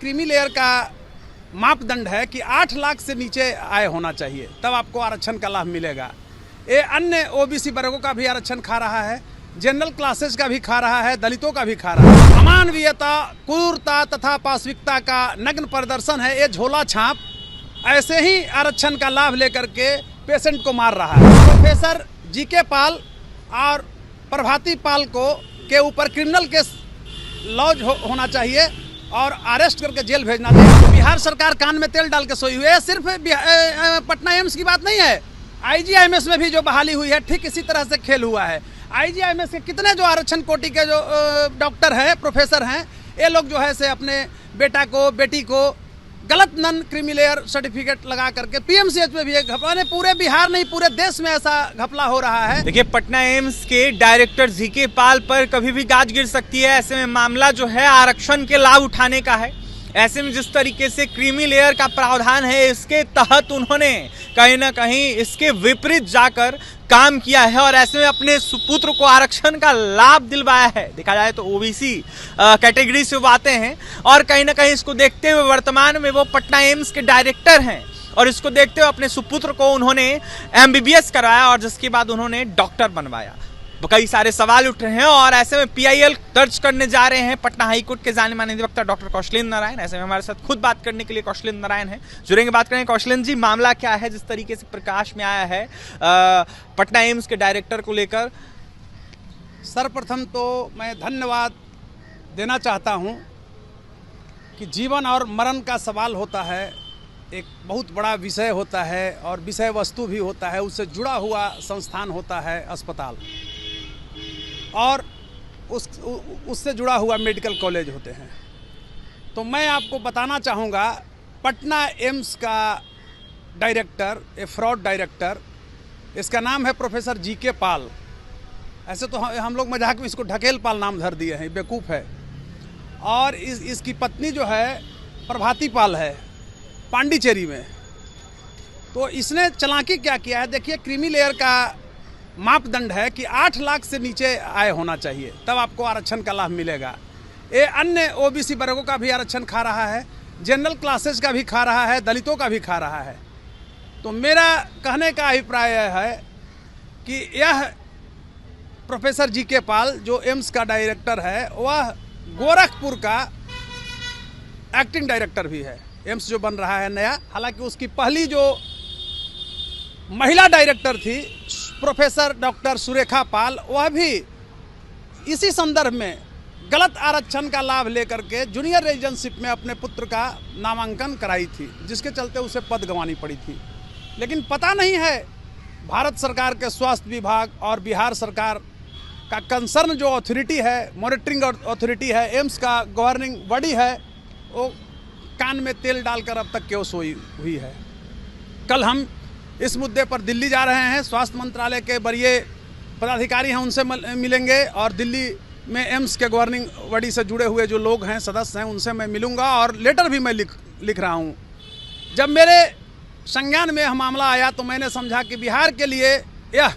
Creamy layer का मापदंड है कि 8 लाख से नीचे आय होना चाहिए, तब आपको आरक्षण का लाभ मिलेगा। ये अन्य ओबीसी वर्गों का भी आरक्षण खा रहा है, जनरल क्लासेस का भी खा रहा है, दलितों का भी खा रहा है। अमानवीयता, क्रूरता तथा पाशविकता का नग्न प्रदर्शन है ये झोला छाप। ऐसे ही आरक्षण का लाभ लेकर के पेशेंट को मार रहा है। प्रोफेसर जीके पाल और प्रभाती पाल के ऊपर क्रिमिनल केस लॉज होना चाहिए और अरेस्ट करके जेल भेजना चाहिए। तो बिहार सरकार कान में तेल डाल के सोई हुई है। सिर्फ पटना एम्स की बात नहीं है, आईजीआईएमएस में भी जो बहाली हुई है ठीक इसी तरह से खेल हुआ है। आईजीआईएमएस के कितने जो आरक्षण कोटि के जो डॉक्टर हैं, प्रोफेसर हैं, ये लोग जो है से अपने बेटा को, बेटी को गलत नन क्रीमी लेयर सर्टिफिकेट लगा करके पीएमसीएच में भी एक घपला, नहीं पूरे बिहार नहीं पूरे देश में ऐसा घपला हो रहा है। देखिए, पटना एम्स के डायरेक्टर जीके पाल पर कभी भी गाज गिर सकती है। ऐसे में मामला जो है आरक्षण के लाभ उठाने का है। ऐसे में जिस तरीके से क्रीमी लेयर का प्रावधान है, इसके तहत उन्होंने कहीं ना कहीं इसके विपरीत जाकर काम किया है और ऐसे में अपने सुपुत्र को आरक्षण का लाभ दिलवाया है। देखा जाए तो ओबीसी कैटेगरी से वो आते हैं और कहीं ना कहीं इसको देखते हुए वर्तमान में वो पटना एम्स के डायरेक्टर हैं और इसको देखते हुए अपने सुपुत्र को उन्होंने एमबीबीएस कराया और जिसके बाद उन्होंने डॉक्टर बनवाया। तो कई सारे सवाल उठ रहे हैं और ऐसे में पीआईएल दर्ज करने जा रहे हैं पटना हाईकोर्ट के जाने माने अधिवक्ता डॉक्टर कौशलेंद्र नारायण। ऐसे में हमारे साथ खुद बात करने के लिए कौशलेंद्र नारायण है, जुड़ेंगे, बात करेंगे। कौशलेंद्र जी, मामला क्या है जिस तरीके से प्रकाश में आया है पटना एम्स के डायरेक्टर को लेकर? सर्वप्रथम तो मैं धन्यवाद देना चाहता हूं कि जीवन और मरण का सवाल होता है, एक बहुत बड़ा विषय होता है और विषय वस्तु भी होता है, उससे जुड़ा हुआ संस्थान होता है अस्पताल और उससे जुड़ा हुआ मेडिकल कॉलेज होते हैं। तो मैं आपको बताना चाहूँगा, पटना एम्स का डायरेक्टर, ए फ्रॉड डायरेक्टर, इसका नाम है प्रोफेसर जीके पाल। ऐसे तो हम लोग मजाक में इसको ढकेल पाल नाम धर दिए हैं, बेवकूफ़ है। और इसकी पत्नी जो है प्रभाती पाल है, पांडिचेरी में। तो इसने चालाकी क्या किया है, देखिए, क्रीमी लेयर का मापदंड है कि 8 लाख से नीचे आय होना चाहिए, तब आपको आरक्षण का लाभ मिलेगा। ये अन्य ओबीसी वर्गों का भी आरक्षण खा रहा है, जनरल क्लासेस का भी खा रहा है, दलितों का भी खा रहा है। तो मेरा कहने का अभिप्राय है कि यह प्रोफेसर जीके पाल जो एम्स का डायरेक्टर है, वह गोरखपुर का एक्टिंग डायरेक्टर भी है। एम्स जो बन रहा है नया, हालांकि उसकी पहली जो महिला डायरेक्टर थी प्रोफेसर डॉक्टर सुरेखा पाल, वह भी इसी संदर्भ में गलत आरक्षण का लाभ लेकर के जूनियर रेजिडेंटशिप में अपने पुत्र का नामांकन कराई थी, जिसके चलते उसे पद गंवानी पड़ी थी। लेकिन पता नहीं है भारत सरकार के स्वास्थ्य विभाग और बिहार सरकार का कंसर्न जो अथॉरिटी है, मॉनिटरिंग अथॉरिटी है, एम्स का गवर्निंग बॉडी है, वो कान में तेल डालकर अब तक क्यों सोई हुई है। कल हम इस मुद्दे पर दिल्ली जा रहे हैं, स्वास्थ्य मंत्रालय के वरीय पदाधिकारी हैं, उनसे मिलेंगे और दिल्ली में एम्स के गवर्निंग बॉडी से जुड़े हुए जो लोग हैं, सदस्य हैं, उनसे मैं मिलूंगा और लेटर भी मैं लिख रहा हूं। जब मेरे संज्ञान में यह मामला आया तो मैंने समझा कि बिहार के लिए यह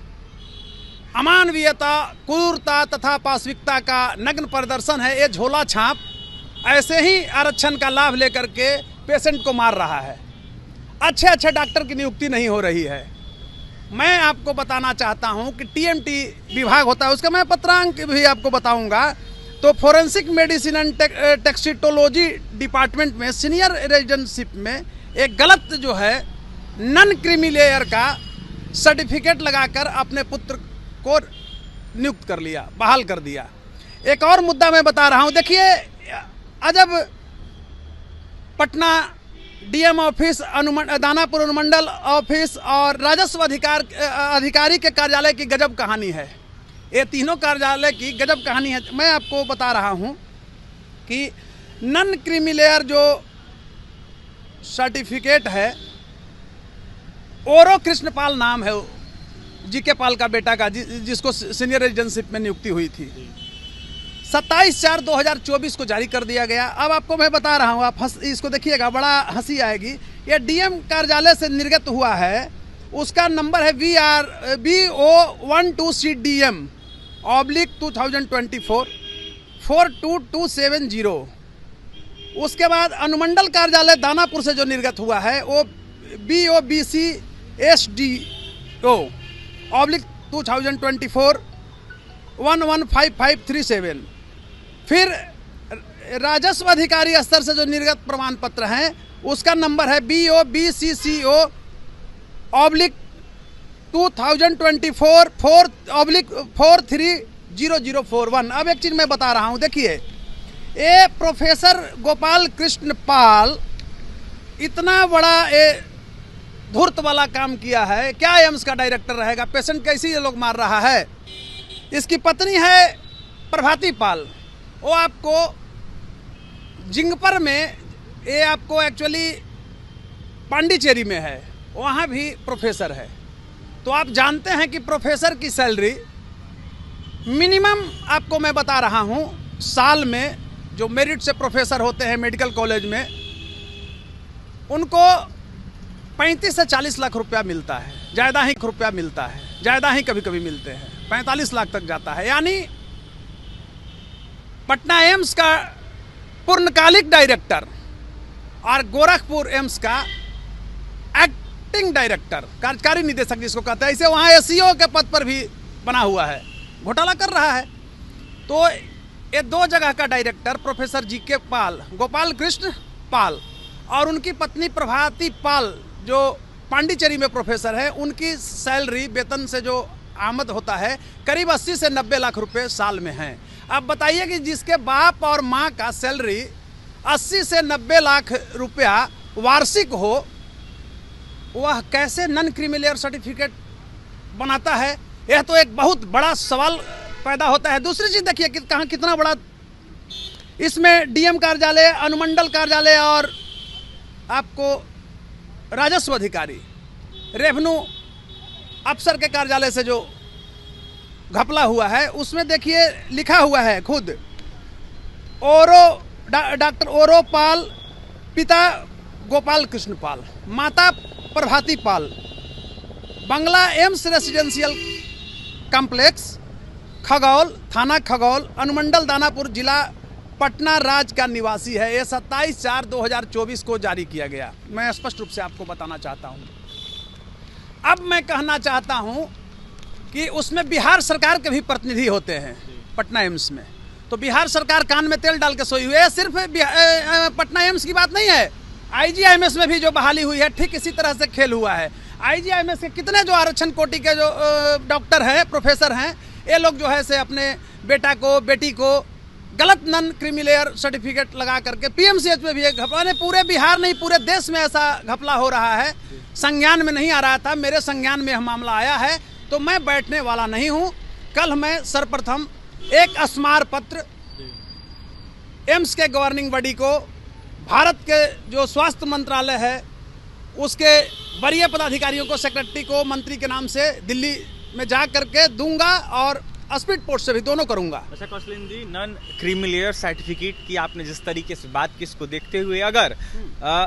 अमानवीयता, क्रूरता तथा पाशविकता का नग्न प्रदर्शन है, ये झोला छाप ऐसे ही आरक्षण का लाभ लेकर के पेशेंट को मार रहा है। अच्छे डॉक्टर की नियुक्ति नहीं हो रही है। मैं आपको बताना चाहता हूं कि टीएमटी विभाग होता है, उसका मैं पत्रांक भी आपको बताऊंगा। तो फोरेंसिक मेडिसिन एंड टैक्सिटोलॉजी डिपार्टमेंट में सीनियर रेजिडेंटशिप में एक गलत जो है नन क्रीमी लेयर का सर्टिफिकेट लगाकर अपने पुत्र को नियुक्त कर लिया, बहाल कर दिया। एक और मुद्दा मैं बता रहा हूं, देखिए, अजब पटना डीएम ऑफिस, दानापुर अनुमंडल ऑफिस और राजस्व अधिकारी के कार्यालय की गजब कहानी है। ये तीनों कार्यालय की गजब कहानी है। मैं आपको बता रहा हूं कि नन क्रीमी लेयर जो सर्टिफिकेट है, ओरो कृष्णपाल नाम है जीके पाल का बेटा का, जिसको सीनियर रेजिडेंटशिप में नियुक्ति हुई थी, 27/4/2024 को जारी कर दिया गया। अब आपको मैं बता रहा हूँ, आप इसको देखिएगा, बड़ा हंसी आएगी। ये डीएम कार्यालय से निर्गत हुआ है, उसका नंबर है VO12CDM/2024 42270। उसके बाद अनुमंडल कार्यालय दानापुर से जो निर्गत हुआ है वो BOBCSDO/2024 115537। फिर राजस्व अधिकारी स्तर से जो निर्गत प्रमाण पत्र हैं उसका नंबर है BOBCCO/2024 4/430041। अब एक चीज़ मैं बता रहा हूँ, देखिए ये प्रोफेसर गोपाल कृष्ण पाल इतना बड़ा ये धूर्त वाला काम किया है, क्या एम्स का डायरेक्टर रहेगा? पेशेंट कैसे ये लोग मार रहा है। इसकी पत्नी है प्रभाती पाल, वो आपको जिंगपर में, ये आपको एक्चुअली पांडिचेरी में है, वहाँ भी प्रोफेसर है। तो आप जानते हैं कि प्रोफेसर की सैलरी मिनिमम, आपको मैं बता रहा हूँ, साल में जो मेरिट से प्रोफेसर होते हैं मेडिकल कॉलेज में, उनको 35 से 40 लाख रुपया मिलता है, ज़्यादा ही रुपया मिलता है, ज़्यादा ही कभी कभी मिलते हैं, 45 लाख तक जाता है। यानी पटना एम्स का पूर्णकालिक डायरेक्टर और गोरखपुर एम्स का एक्टिंग डायरेक्टर, कार्यकारी निदेशक जिसको कहते हैं, इसे वहाँ SEO के पद पर भी बना हुआ है, घोटाला कर रहा है। तो ये दो जगह का डायरेक्टर प्रोफेसर GK पाल, गोपाल कृष्ण पाल, और उनकी पत्नी प्रभाती पाल जो पांडिचेरी में प्रोफेसर है, उनकी सैलरी वेतन से जो आमद होता है करीब 80 से 90 लाख रुपए साल में है। अब बताइए कि जिसके बाप और माँ का सैलरी 80 से 90 लाख रुपया वार्षिक हो, वह कैसे नॉन क्रीमिलियर सर्टिफिकेट बनाता है? यह तो एक बहुत बड़ा सवाल पैदा होता है। दूसरी चीज़ देखिए कि कहाँ कितना बड़ा इसमें DM कार्यालय, अनुमंडल कार्यालय और आपको राजस्व अधिकारी, रेवेन्यू अफसर के कार्यालय से जो घपला हुआ है, उसमें देखिए लिखा हुआ है खुद डॉक्टर ओरो पाल, पिता गोपाल कृष्ण पाल, माता प्रभाती पाल, बंगला एम्स रेसिडेंशियल कॉम्प्लेक्स, खगौल, थाना खगौल, अनुमंडल दानापुर, जिला पटना राज्य का निवासी है। ये 27/4/2024 को जारी किया गया। मैं स्पष्ट रूप से आपको बताना चाहता हूँ। अब मैं कहना चाहता हूँ कि उसमें बिहार सरकार के भी प्रतिनिधि होते हैं पटना एम्स में। तो बिहार सरकार कान में तेल डाल के सोई हुई है। सिर्फ पटना एम्स की बात नहीं है, IGIMS में भी जो बहाली हुई है ठीक इसी तरह से खेल हुआ है। IGIMS के कितने जो आरक्षण कोटि के जो डॉक्टर हैं, प्रोफेसर हैं, ये लोग जो है से अपने बेटा को, बेटी को गलत नॉन क्रीमिलेयर सर्टिफिकेट लगा करके PMCH में भी एक घपला, पूरे बिहार नहीं पूरे देश में ऐसा घपला हो रहा है। संज्ञान में नहीं आ रहा था, मेरे संज्ञान में यह मामला आया है, तो मैं बैठने वाला नहीं हूँ। कल मैं सर्वप्रथम एक स्मार पत्र एम्स के गवर्निंग बॉडी को, भारत के जो स्वास्थ्य मंत्रालय है उसके वरीय पदाधिकारियों को, सेक्रेटरी को, मंत्री के नाम से दिल्ली में जा करके दूंगा और स्पीड पोस्ट से भी दोनों करूंगा। अच्छा कौशलेंद्र जी, नॉन क्रीमिलियर सर्टिफिकेट की आपने जिस तरीके से बात की, इसको देखते हुए अगर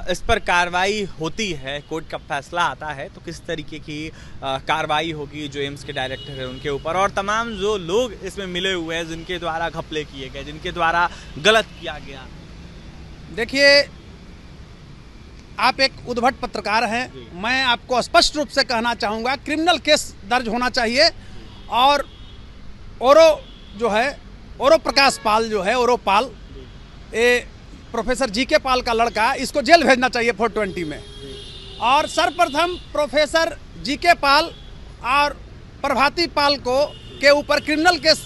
इस पर कार्रवाई होती है, कोर्ट का फैसला आता है, तो किस तरीके की कार्रवाई होगी जो एम्स के डायरेक्टर है उनके ऊपर और तमाम जो लोग इसमें मिले हुए हैं, जिनके द्वारा घपले किए गए, जिनके द्वारा गलत किया गया? देखिए, आप एक उद्भट पत्रकार हैं, मैं आपको स्पष्ट रूप से कहना चाहूँगा, क्रिमिनल केस दर्ज होना चाहिए। और ओरो जो है, ओरो प्रकाश पाल जो है, ओरो पाल, ये प्रोफेसर GK पाल का लड़का, इसको जेल भेजना चाहिए 420 में। और सर्वप्रथम प्रोफेसर GK पाल और प्रभाती पाल को के ऊपर क्रिमिनल केस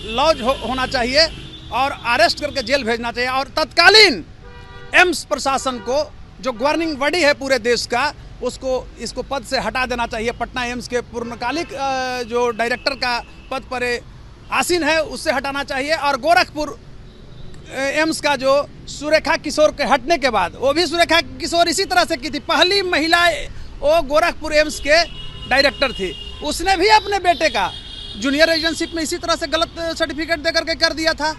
लॉन्च होना चाहिए और अरेस्ट करके जेल भेजना चाहिए। और तत्कालीन एम्स प्रशासन को, जो गवर्निंग बॉडी है पूरे देश का, उसको इसको पद से हटा देना चाहिए। पटना एम्स के पूर्णकालिक जो डायरेक्टर का पद पर आसीन है उससे हटाना चाहिए। और गोरखपुर एम्स का जो सुरेखा किशोर के हटने के बाद, वो भी सुरेखा किशोर इसी तरह से की थी, पहली महिला वो गोरखपुर एम्स के डायरेक्टर थी, उसने भी अपने बेटे का जूनियर रेजिडेंशिप में इसी तरह से गलत सर्टिफिकेट दे करके कर दिया था।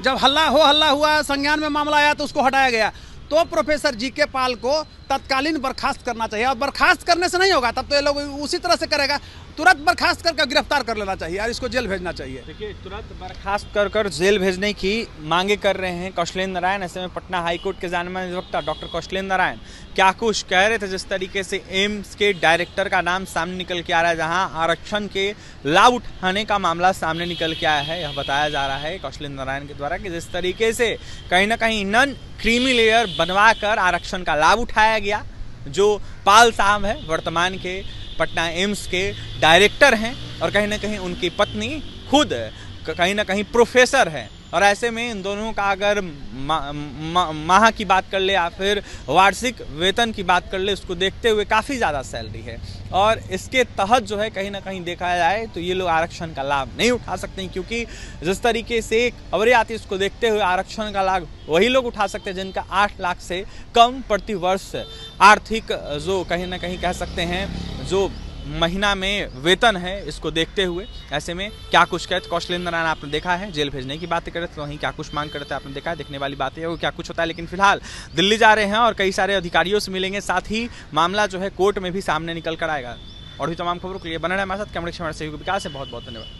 जब हल्ला हुआ, संज्ञान में मामला आया तो उसको हटाया गया। तो प्रोफेसर GK पाल को तत्कालीन बर्खास्त करना चाहिए। और बर्खास्त करने से नहीं होगा, तब तो ये लोग उसी तरह से करेगा। तुरंत बर्खास्त करके गिरफ्तार कर लेना चाहिए और इसको जेल भेजना चाहिए। देखिए, तुरंत बर्खास्त कर जेल भेजने की मांगे कर रहे हैं कौशलेंद्र नारायण। ऐसे में पटना हाईकोर्ट के जाने माने अधिवक्ता डॉक्टर कौशलेंद्र नारायण क्या कुछ कह रहे थे, जिस तरीके से एम्स के डायरेक्टर का नाम सामने निकल के आ रहा है, जहां आरक्षण के लाभ उठाने का मामला सामने निकल के आया है। यह बताया जा रहा है कौशलेंद्र नारायण के द्वारा कि जिस तरीके से कहीं ना कहीं नॉन क्रीमी लेयर बनवा कर आरक्षण का लाभ उठाया गया। जो पाल साहब है वर्तमान के पटना एम्स के डायरेक्टर हैं और कहीं ना कहीं उनकी पत्नी खुद कहीं ना कहीं प्रोफेसर है, और ऐसे में इन दोनों का अगर माह की बात कर ले या फिर वार्षिक वेतन की बात कर ले, उसको देखते हुए काफ़ी ज़्यादा सैलरी है, और इसके तहत जो है कहीं ना कहीं देखा जाए तो ये लोग आरक्षण का लाभ नहीं उठा सकते हैं, क्योंकि जिस तरीके से खबरें आती है उसको देखते हुए आरक्षण का लाभ वही लोग उठा सकते हैं जिनका 8 लाख से कम प्रति वर्ष आर्थिक जो कहीं ना कहीं कह सकते हैं जो महीना में वेतन है, इसको देखते हुए। ऐसे में क्या कुछ कहते कौशलेंद्र नारायण आपने देखा है, जेल भेजने की बातें करते तो वहीं क्या कुछ मांग करते आपने देखा है। देखने वाली बात है वो क्या कुछ होता है, लेकिन फिलहाल दिल्ली जा रहे हैं और कई सारे अधिकारियों से मिलेंगे, साथ ही मामला जो है कोर्ट में भी सामने निकल कर आएगा। और भी तमाम खबरों के लिए बने रहे हमारे साथ। कैमरे से विकास है, बहुत बहुत धन्यवाद।